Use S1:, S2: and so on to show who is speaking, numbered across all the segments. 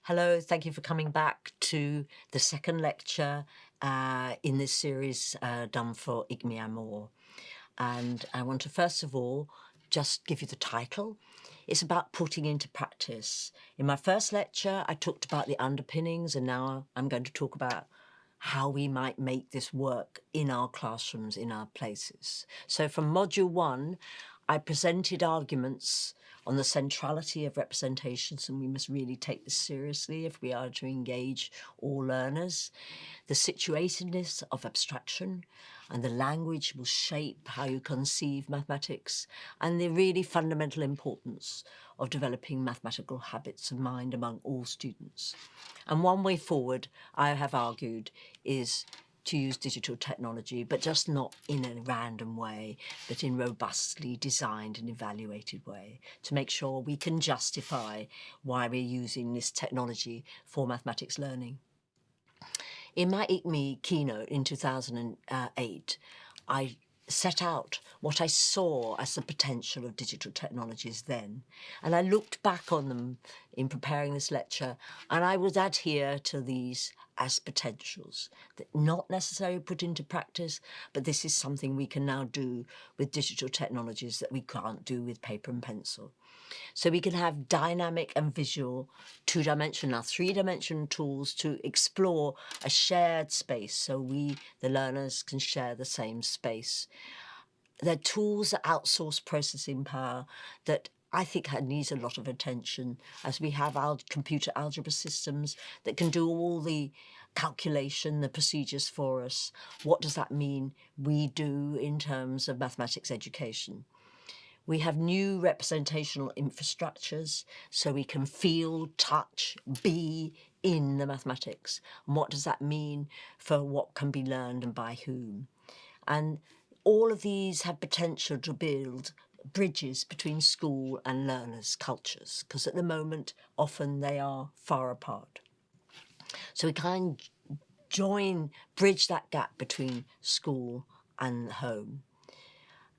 S1: Hello, thank you for coming back to the second lecture in this series done for IGMI Amor. And I want to first of all just give you the title. It's about putting into practice. In my first lecture, I talked about the underpinnings, and now I'm going to talk about how we might make this work in our classrooms, in our places. So from Module 1, I presented arguments on the centrality of representations, and we must really take this seriously if we are to engage all learners. The situatedness of abstraction and the language will shape how you conceive mathematics, and the really fundamental importance of developing mathematical habits of mind among all students. And one way forward, I have argued, is to use digital technology, but just not in a random way, but in robustly designed and evaluated way, to make sure we can justify why we're using this technology for mathematics learning. In my ICME keynote in 2008, I set out what I saw as the potential of digital technologies then. And I looked back on them in preparing this lecture, and I would adhere to these as potentials, that not necessarily put into practice, but this is something we can now do with digital technologies that we can't do with paper and pencil. So we can have dynamic and visual, two-dimensional, three-dimensional tools to explore a shared space, so we, the learners, can share the same space. They're tools that outsource processing power that I think needs a lot of attention, as we have our computer algebra systems that can do all the calculation, the procedures for us. What does that mean we do in terms of mathematics education? We have new representational infrastructures, so we can feel, touch, be in the mathematics. And what does that mean for what can be learned and by whom? And all of these have potential to build bridges between school and learners' cultures, because at the moment, often they are far apart. So we can bridge that gap between school and home.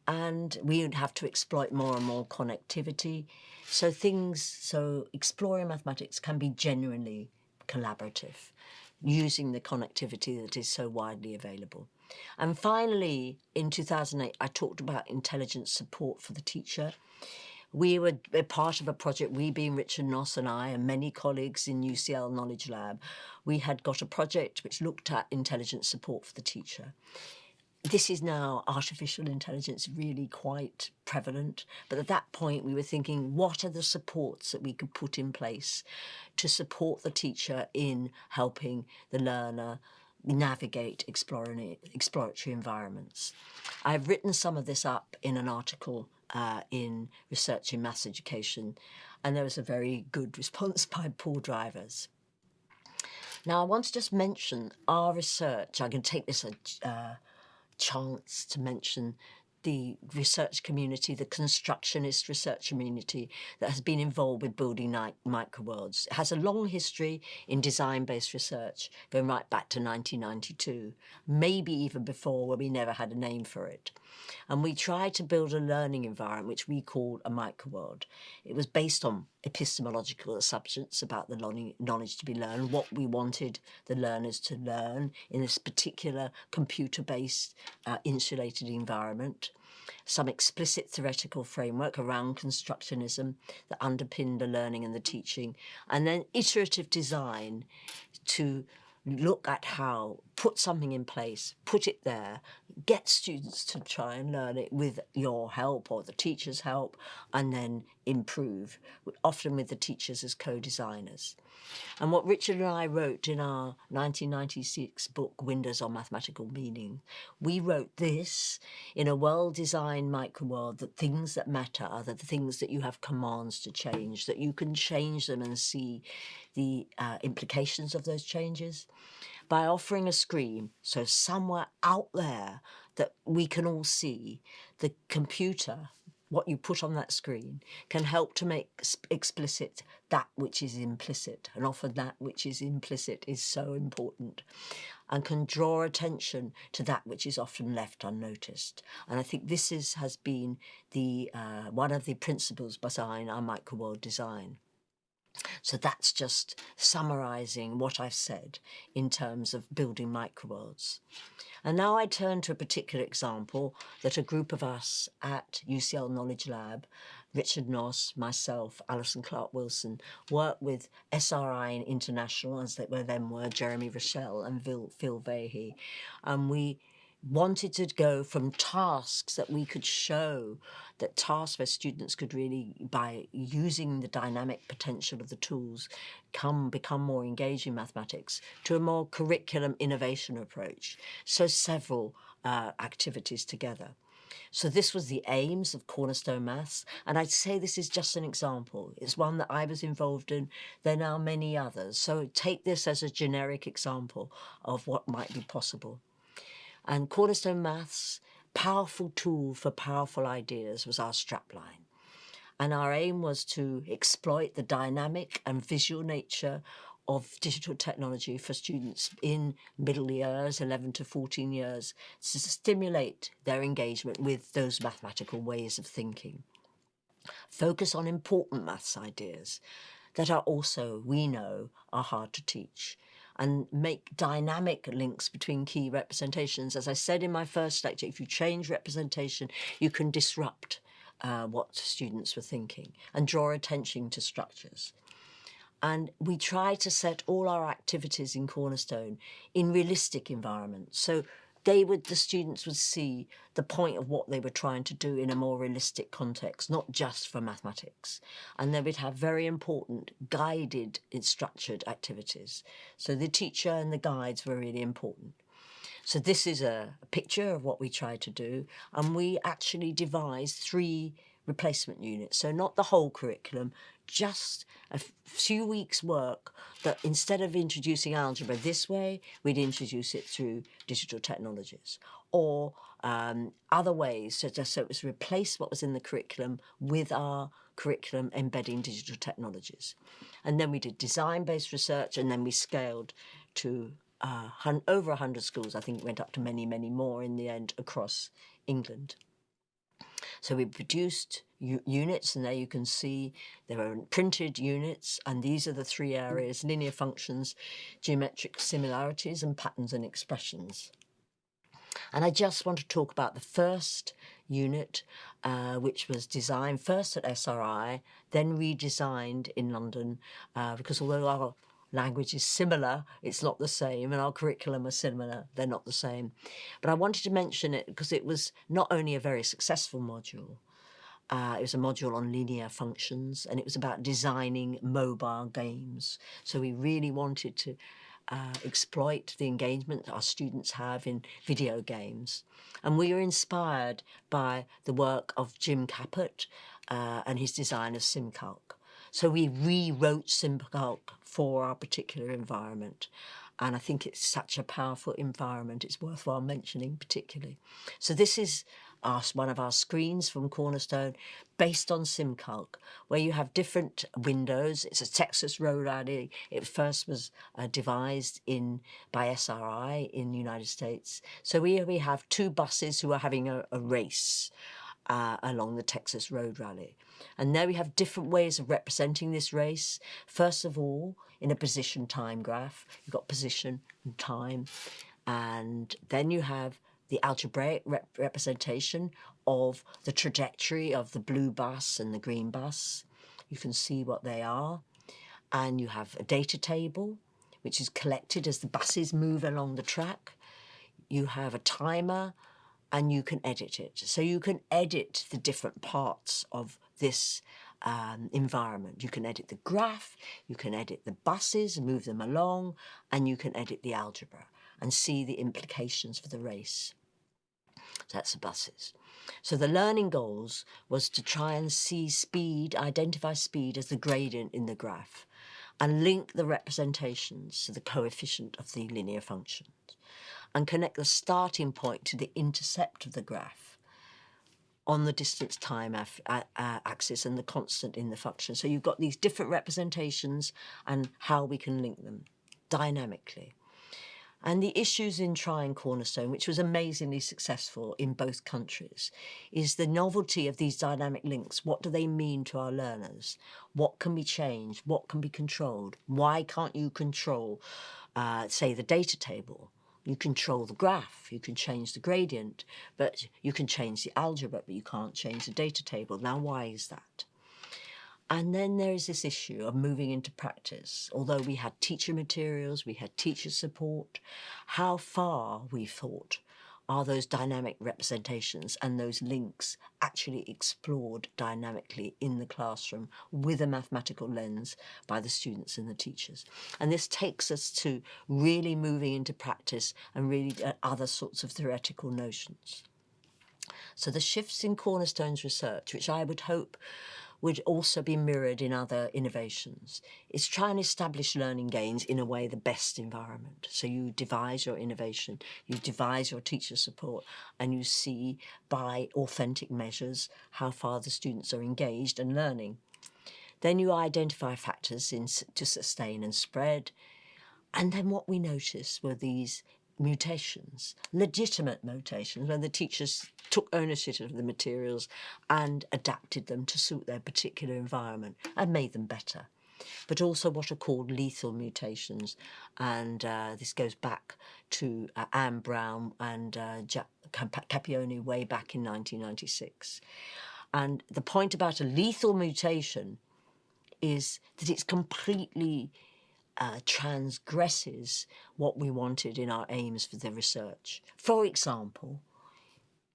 S1: And we would have to exploit more and more connectivity. So exploring mathematics can be genuinely collaborative, using the connectivity that is so widely available. And finally, in 2008, I talked about intelligence support for the teacher. We were part of a project, we being Richard Noss and I and many colleagues in UCL Knowledge Lab. We had got a project which looked at intelligence support for the teacher. This is now artificial intelligence really quite prevalent. But at that point, we were thinking, what are the supports that we could put in place to support the teacher in helping the learner navigate exploratory environments? I've written some of this up in an article in Research in Maths Education, and there was a very good response by Paul Drivers. Now, I want to just mention our research. I can take this chance to mention the research community, the constructionist research community that has been involved with building microworlds. It has a long history in design-based research, going right back to 1992, maybe even before, where we never had a name for it. And we tried to build a learning environment which we called a microworld. It was based on epistemological assumptions about the knowledge to be learned, what we wanted the learners to learn in this particular computer-based insulated environment, some explicit theoretical framework around constructionism that underpinned the learning and the teaching, and then iterative design to look at how, put something in place, put it there, get students to try and learn it with your help or the teacher's help, and then improve, often with the teachers as co-designers. And what Richard and I wrote in our 1996 book, Windows on Mathematical Meaning, we wrote this in a well-designed microworld, that things that matter are the things that you have commands to change, that you can change them and see the implications of those changes by offering a screen, so somewhere out there that we can all see, the computer, what you put on that screen, can help to make explicit that which is implicit. And often that which is implicit is so important, and can draw attention to that which is often left unnoticed. And I think this has been the one of the principles behind our microworld design. So that's just summarising what I've said in terms of building microworlds. And now I turn to a particular example that a group of us at UCL Knowledge Lab, Richard Noss, myself, Alison Clark-Wilson, worked with SRI and International, as they were Jeremy Rochelle and Phil Vahey. And we wanted to go from tasks that we could show, that tasks where students could really, by using the dynamic potential of the tools, become more engaged in mathematics, to a more curriculum innovation approach. So several activities together. So this was the aims of Cornerstone Maths, and I'd say this is just an example. It's one that I was involved in. There are now many others. So take this as a generic example of what might be possible. And Cornerstone Maths, powerful tool for powerful ideas, was our strapline. And our aim was to exploit the dynamic and visual nature of digital technology for students in middle years, 11 to 14 years, to stimulate their engagement with those mathematical ways of thinking. Focus on important maths ideas that are also, we know, are hard to teach, and make dynamic links between key representations. As I said in my first lecture, if you change representation, you can disrupt what students were thinking and draw attention to structures. And we try to set all our activities in Cornerstone in realistic environments. So the students would see the point of what they were trying to do in a more realistic context, not just for mathematics. And they would have very important guided, structured activities. So the teacher and the guides were really important. So this is a picture of what we tried to do, and we actually devised 3 replacement units. So not the whole curriculum, just a few weeks' work, that instead of introducing algebra this way, we'd introduce it through digital technologies, or other ways. So it was replace what was in the curriculum with our curriculum embedding digital technologies. And then we did design-based research, and then we scaled to over 100 schools. I think it went up to many, many more in the end across England. So we produced units, and there you can see there are printed units, and these are the 3 areas: linear functions, geometric similarities, and patterns and expressions. And I just want to talk about the first unit, which was designed first at SRI, then redesigned in London, because although our language is similar, it's not the same, and our curriculum are similar, they're not the same. But I wanted to mention it because it was not only a very successful module, it was a module on linear functions, and it was about designing mobile games. So we really wanted to exploit the engagement our students have in video games. And we were inspired by the work of Jim Caput and his design of SimCalc. So we rewrote SimCalc for our particular environment. And I think it's such a powerful environment, it's worthwhile mentioning particularly. So this is one of our screens from Cornerstone based on SimCalc, where you have different windows. It's a Texas road rally. It first was devised by SRI in the United States. So we have 2 buses who are having a race along the Texas road rally. And there we have different ways of representing this race. First of all, in a position time graph, you've got position and time. And then you have the algebraic representation of the trajectory of the blue bus and the green bus. You can see what they are. And you have a data table, which is collected as the buses move along the track. You have a timer, and you can edit it. So you can edit the different parts of this environment. You can edit the graph, you can edit the buses, move them along, and you can edit the algebra and see the implications for the race. So that's the buses. So the learning goals was to try and see speed, identify speed as the gradient in the graph, and link the representations to the coefficient of the linear functions, and connect the starting point to the intercept of the graph on the distance time axis and the constant in the function. So you've got these different representations and how we can link them dynamically. And the issues in trying Cornerstone, which was amazingly successful in both countries, is the novelty of these dynamic links. What do they mean to our learners? What can be changed? What can be controlled? Why can't you control, say, the data table? You control the graph, you can change the gradient, but you can change the algebra, but you can't change the data table. Now, why is that? And then there is this issue of moving into practice. Although we had teacher materials, we had teacher support, how far, we thought, are those dynamic representations and those links actually explored dynamically in the classroom with a mathematical lens by the students and the teachers? And this takes us to really moving into practice and really other sorts of theoretical notions. So the shifts in Cornerstone's research, which I would hope would also be mirrored in other innovations, is try and establish learning gains in a way the best environment. So you devise your innovation, you devise your teacher support, and you see by authentic measures how far the students are engaged and learning. Then you identify factors to sustain and spread. And then what we noticed were these mutations, legitimate mutations, where the teachers took ownership of the materials and adapted them to suit their particular environment and made them better. But also what are called lethal mutations. And this goes back to Anne Brown and Capioni way back in 1996. And the point about a lethal mutation is that it's completely transgresses what we wanted in our aims for the research. For example,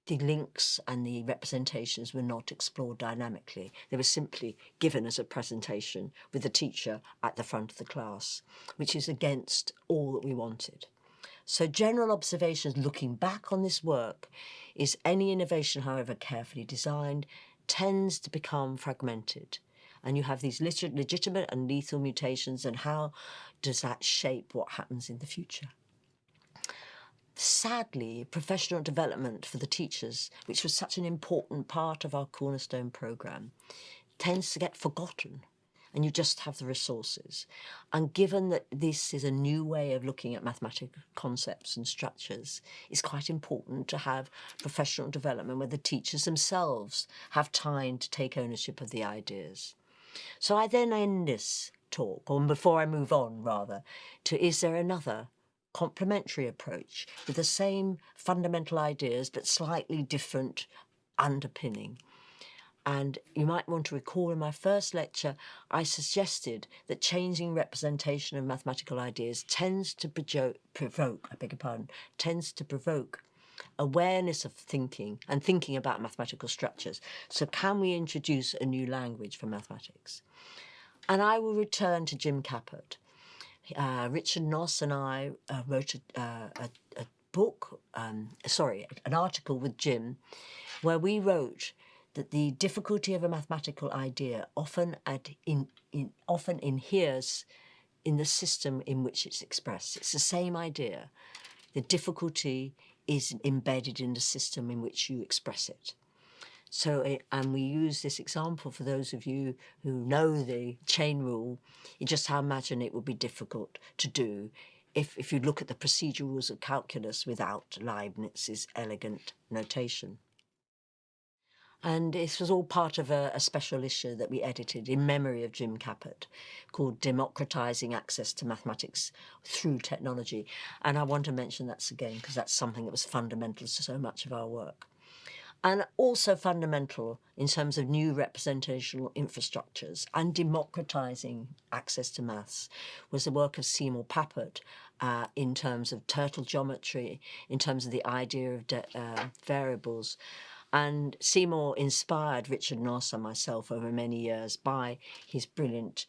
S1: the links and the representations were not explored dynamically. They were simply given as a presentation with the teacher at the front of the class, which is against all that we wanted. So general observations looking back on this work is any innovation, however carefully designed, tends to become fragmented. And you have these legitimate and lethal mutations, and how does that shape what happens in the future? Sadly, professional development for the teachers, which was such an important part of our Cornerstone programme, tends to get forgotten, and you just have the resources. And given that this is a new way of looking at mathematical concepts and structures, it's quite important to have professional development where the teachers themselves have time to take ownership of the ideas. So I then end this talk, or before I move on rather, to is there another complementary approach with the same fundamental ideas but slightly different underpinning? And you might want to recall in my first lecture, I suggested that changing representation of mathematical ideas tends to provoke awareness of thinking and thinking about mathematical structures. So can we introduce a new language for mathematics? And I will return to Jim Caput. Richard Noss and I wrote a book, an article with Jim, where we wrote that the difficulty of a mathematical idea often inheres in the system in which it's expressed. It's the same idea. The difficulty is embedded in the system in which you express it. So, and we use this example for those of you who know the chain rule. You just imagine it would be difficult to do if you look at the procedural rules of calculus without Leibniz's elegant notation. And this was all part of a special issue that we edited in memory of Jim Caput called Democratizing Access to Mathematics Through Technology. And I want to mention that again because that's something that was fundamental to so much of our work. And also fundamental in terms of new representational infrastructures and democratizing access to maths was the work of Seymour Papert in terms of turtle geometry, in terms of the idea of variables. And Seymour inspired Richard Noss and myself over many years by his brilliant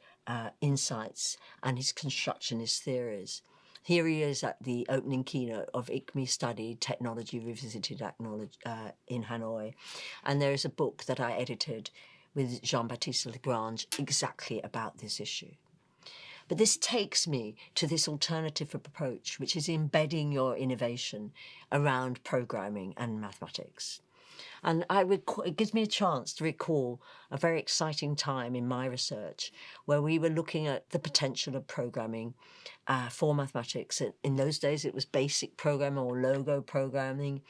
S1: insights and his constructionist theories. Here he is at the opening keynote of ICME Study Technology Revisited in Hanoi. And there is a book that I edited with Jean-Baptiste Lagrange exactly about this issue. But this takes me to this alternative approach, which is embedding your innovation around programming and mathematics. And it gives me a chance to recall a very exciting time in my research where we were looking at the potential of programming for mathematics. In those days, it was basic programming or logo programming,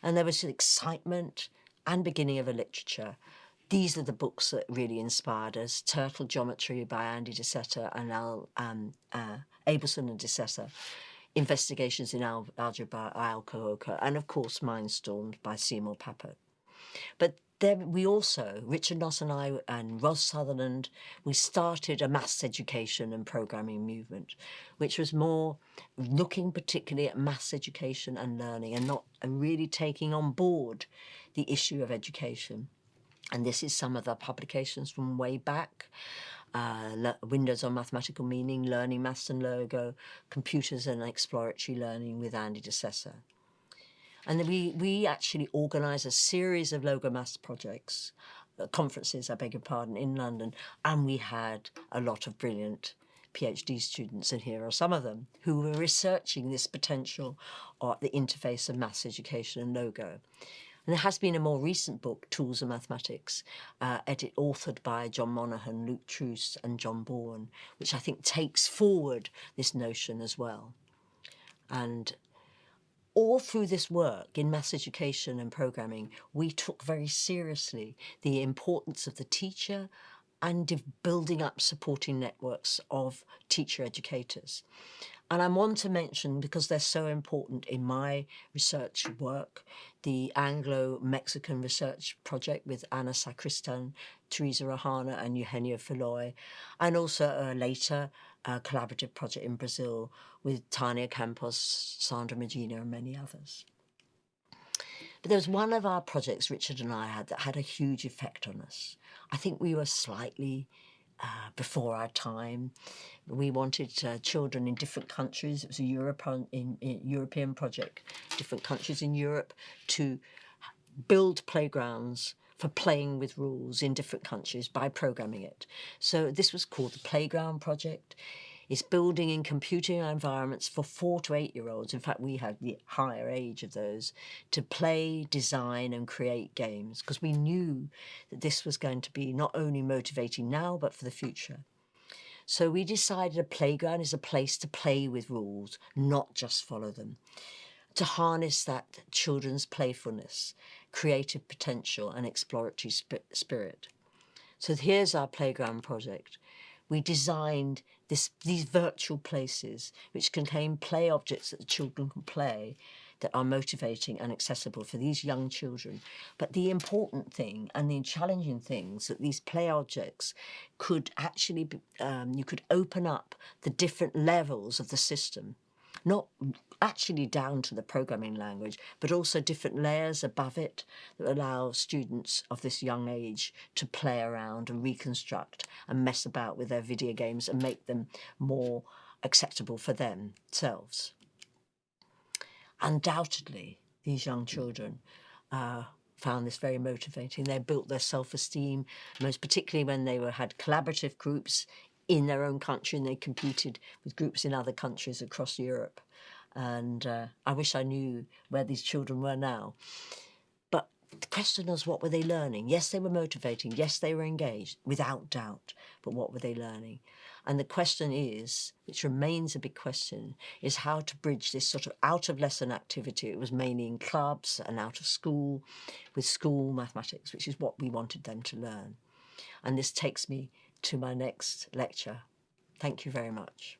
S1: and there was excitement and beginning of a literature. These are the books that really inspired us: Turtle Geometry by Andy de Sitter and Abelson and de Sitter, Investigations in Algebra by Al Kaoka, and of course Mindstorms by Seymour Papert. But then we also, Richard Noss and I and Ros Sutherland, we started a maths education and programming movement, which was more looking particularly at maths education and learning, and really taking on board the issue of education. And this is some of the publications from way back. Windows on Mathematical Meaning, Learning Maths and Logo, Computers and Exploratory Learning with Andy de Sitter. And then we actually organised a series of Logo Maths projects, conferences, I beg your pardon, in London, and we had a lot of brilliant PhD students, and here are some of them, who were researching this potential at the interface of maths education and Logo. And there has been a more recent book, Tools of Mathematics, authored by John Monaghan, Luke Truce and John Bourne, which I think takes forward this notion as well. And all through this work in maths education and programming, we took very seriously the importance of the teacher and building up supporting networks of teacher educators. And I want to mention, because they're so important in my research work, the Anglo-Mexican Research Project with Ana Sacristan, Teresa Rahana and Eugenio Filloy, and also a later collaborative project in Brazil with Tania Campos, Sandra Medina and many others. But there was one of our projects Richard and I had that had a huge effect on us. I think we were slightly before our time. We wanted children in different countries. It was a European project, different countries in Europe, to build playgrounds for playing with rules in different countries by programming it. So this was called the Playground Project. It's building in computing environments for 4 to 8-year-olds. In fact, we had the higher age of those, to play, design and create games, because we knew that this was going to be not only motivating now, but for the future. So we decided a playground is a place to play with rules, not just follow them, to harness that children's playfulness, creative potential and exploratory spirit. So here's our playground project. We designed these virtual places which contain play objects that the children can play, that are motivating and accessible for these young children. But the important thing and the challenging things that these play objects could actually be, you could open up the different levels of the system, not actually down to the programming language, but also different layers above it that allow students of this young age to play around and reconstruct and mess about with their video games and make them more acceptable for themselves. Undoubtedly, these young children found this very motivating. They built their self-esteem, most particularly when they had collaborative groups in their own country, and they competed with groups in other countries across Europe. And I wish I knew where these children were now. But the question was, what were they learning? Yes, they were motivating. Yes, they were engaged, without doubt. But what were they learning? And the question is, which remains a big question, is how to bridge this sort of out-of-lesson activity. It was mainly in clubs and out of school, with school mathematics, which is what we wanted them to learn. And this takes me to my next lecture. Thank you very much.